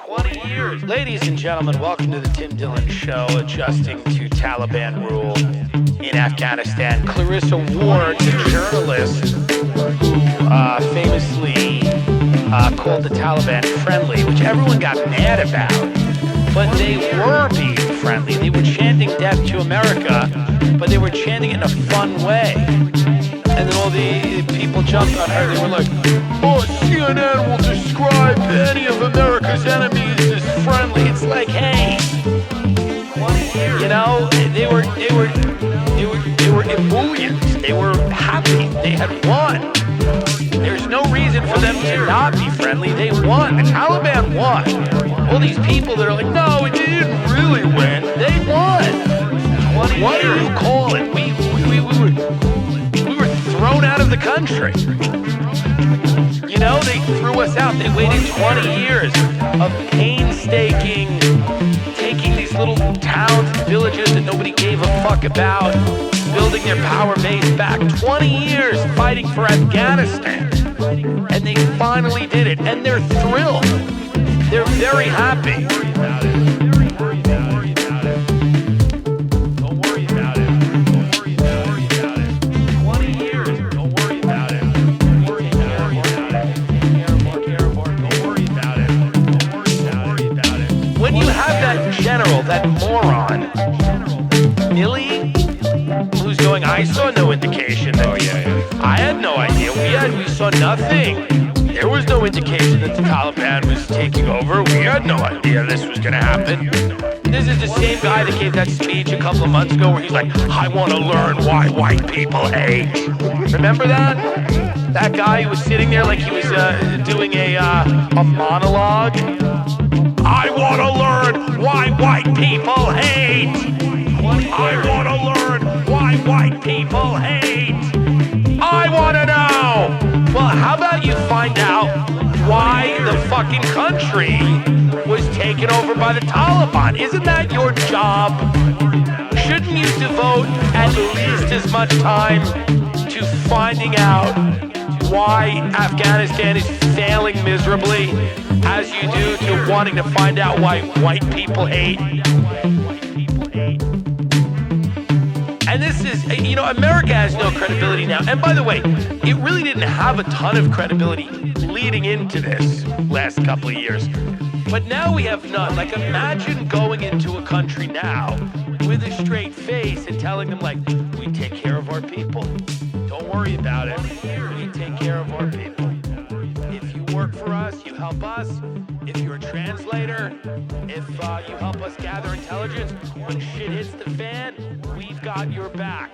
20 years. Ladies and gentlemen, welcome to the Tim Dillon Show, adjusting to Taliban rule in Afghanistan. Clarissa Ward, the journalist who famously called the Taliban friendly, which everyone got mad about. But they were being friendly. They were chanting death to America, but they were chanting it in a fun way. And then all the people jumped on her. They were like, oh, CNN will describe any of America's enemies as friendly. It's like, hey, you know, they were ebullient. They were happy. They had won. There's no reason for them to not be friendly. They won. The Taliban won. All these people that are like, no, it didn't really win. They won. What do you call it? We were thrown out of the country. You know, they threw us out. They waited 20 years of painstaking, taking these little towns and villages that nobody gave a fuck about, building their power base back. 20 years fighting for Afghanistan. And they finally did it. And they're thrilled. They're very happy. When you have that general, that moron, Milley, who's going, I saw no indication that I had no idea. We saw nothing. There was no indication that the Taliban was taking over. We had no idea this was going to happen. This is the same guy that gave that speech a couple of months ago where he's like, I want to learn why white people hate. Remember that? That guy who was sitting there like he was doing a monologue. I want to learn why white people hate. I want to learn why white people hate. I want to know. Well, how about you find out why the fucking country was taken over by the Taliban? Isn't that your job? Shouldn't you devote at least as much time to finding out why Afghanistan is failing miserably as you do to wanting to find out why white people hate? And this is, you know, America has no credibility now. And by the way, it really didn't have a ton of credibility leading into this last couple of years. But now we have none. Like, imagine going into a country now with a straight face and telling them, like, we take care of our people. Don't worry about it. We take care of our people. If you work for us, you help us. If you're a translator, if you help us gather intelligence, when shit hits the fan, we've got your back.